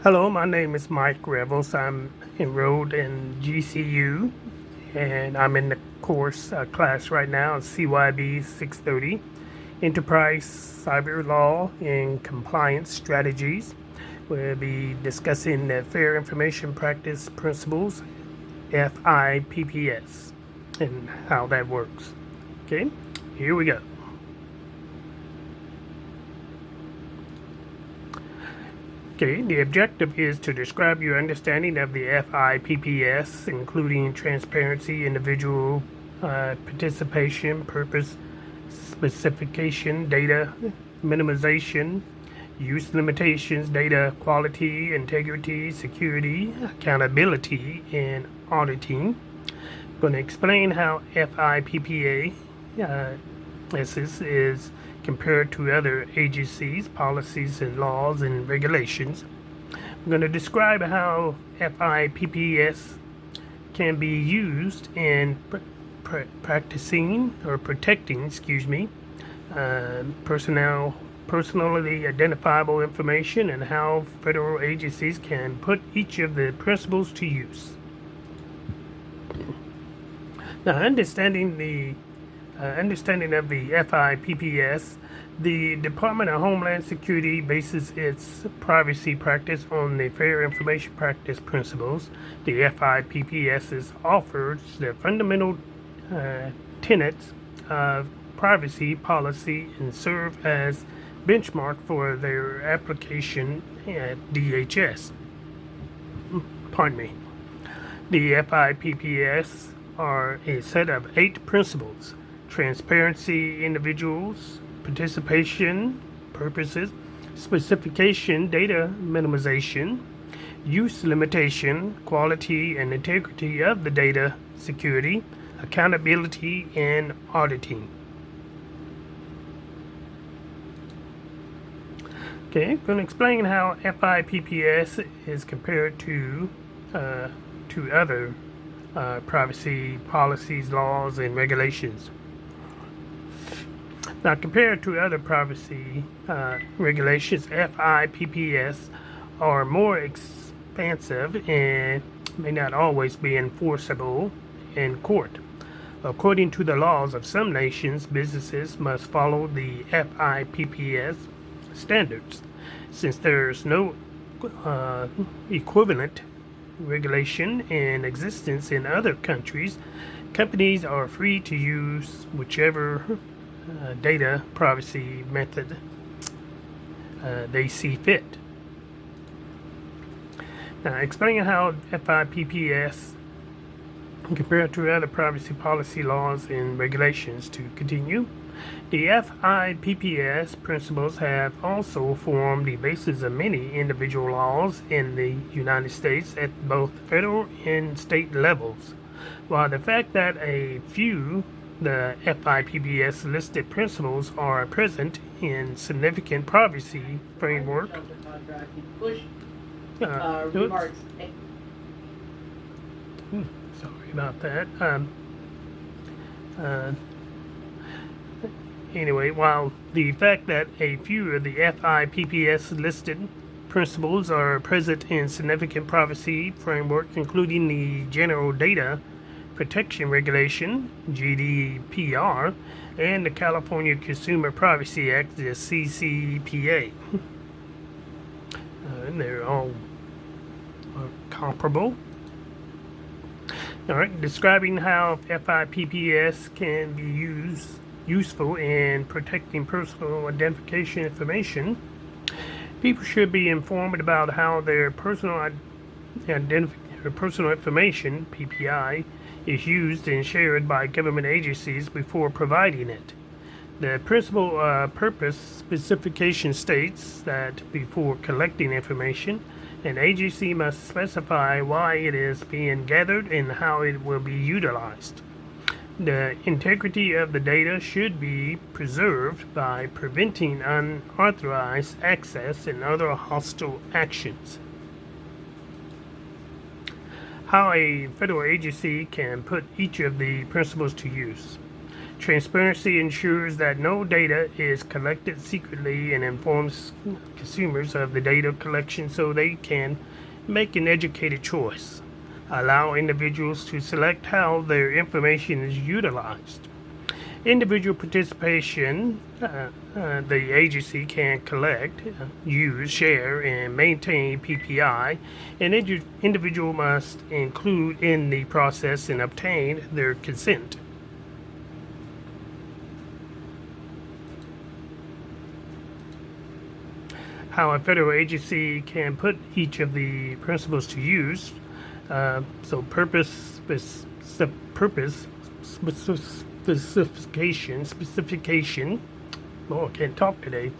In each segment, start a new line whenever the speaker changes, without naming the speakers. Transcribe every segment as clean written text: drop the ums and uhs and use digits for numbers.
Hello, my name is Mike Revels. I'm enrolled in GCU and I'm in the course class right now, CYB 630, Enterprise Cyber Law and Compliance Strategies. We'll be discussing the Fair Information Practice Principles, FIPPS, and how that works. Okay, here we go. Okay, the objective is to describe your understanding of the FIPPS, including transparency, individual participation, purpose, specification, data minimization, use limitations, data quality, integrity, security, accountability, and auditing. I'm going to explain how FIPPA is compared to other agencies, policies, and laws and regulations. I'm going to describe how FIPPS can be used in practicing or protecting, personally identifiable information, and how federal agencies can put each of the principles to use. Now, understanding of the FIPPS, the Department of Homeland Security bases its privacy practice on the Fair Information Practice Principles. The FIPPS offers the fundamental tenets of privacy policy and serve as benchmark for their application at DHS. Pardon me. The FIPPS are a set of 8 principles: transparency, individuals, participation, purposes, specification, data minimization, use limitation, quality and integrity of the data, security, accountability, and auditing. Okay, I'm going to explain how FIPPS is compared to other privacy policies, laws, and regulations. Now, compared to other privacy regulations, FIPPS are more expansive and may not always be enforceable in court. According to the laws of some nations, businesses must follow the FIPPS standards. Since there's no equivalent regulation in existence in other countries, companies are free to use whichever data privacy method they see fit. Now, explaining how FIPPS compared to other privacy policy laws and regulations to continue. The FIPPS principles have also formed the basis of many individual laws in the United States at both federal and state levels. While the fact that a few the FIPPS listed principles are present in significant privacy framework. Remarks. Sorry about that. Anyway, while the fact that a few of the FIPPS listed principles are present in significant privacy framework, including the General Data Protection Regulation, GDPR, and the California Consumer Privacy Act, the CCPA. And they're all comparable. All right, describing how FIPPS can be useful in protecting personal identification information. People should be informed about how their personal information, PPI, is used and shared by government agencies before providing it. The principal purpose specification states that before collecting information, an agency must specify why it is being gathered and how it will be utilized. The integrity of the data should be preserved by preventing unauthorized access and other hostile actions. How a federal agency can put each of the principles to use. Transparency ensures that no data is collected secretly and informs consumers of the data collection so they can make an educated choice. Allow individuals to select how their information is utilized. Individual participation, the agency can collect, use, share, and maintain PPI. An individual must include in the process and obtain their consent. How a federal agency can put each of the principles to use. So purpose, specification. Oh, I can't talk today.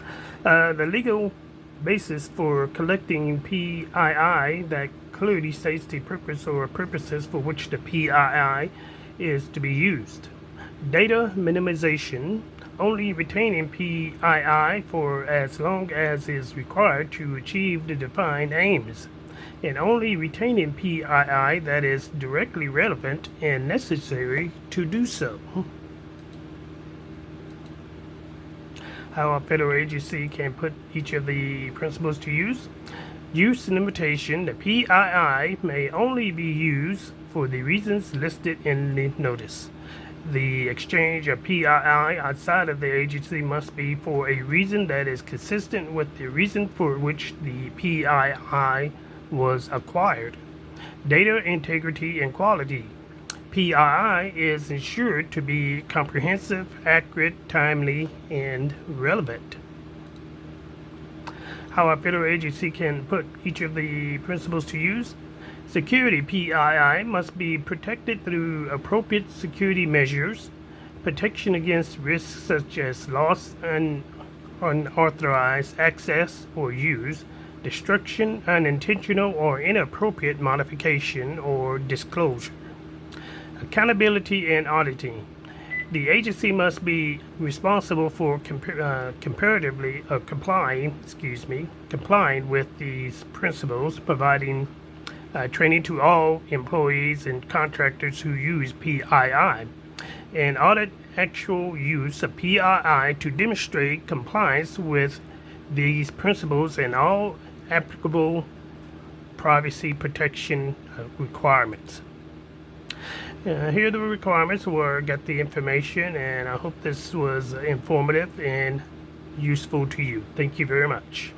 The legal basis for collecting PII that clearly states the purpose or purposes for which the PII is to be used. Data minimization, only retaining PII for as long as is required to achieve the defined aims, and only retaining PII that is directly relevant and necessary to do so. How a federal agency can put each of the principles to use. Use and limitation. The PII may only be used for the reasons listed in the notice. The exchange of PII outside of the agency must be for a reason that is consistent with the reason for which the PII was acquired. Data integrity and quality. PII is ensured to be comprehensive, accurate, timely, and relevant. How a federal agency can put each of the principles to use. Security. PII must be protected through appropriate security measures, protection against risks such as loss and unauthorized access or use, destruction, unintentional or inappropriate modification or disclosure. Accountability and auditing. The agency must be responsible for complying with these principles, providing training to all employees and contractors who use PII, and audit actual use of PII to demonstrate compliance with these principles and all applicable privacy protection requirements. Here are the requirements where I got the information, and I hope this was informative and useful to you. Thank you very much.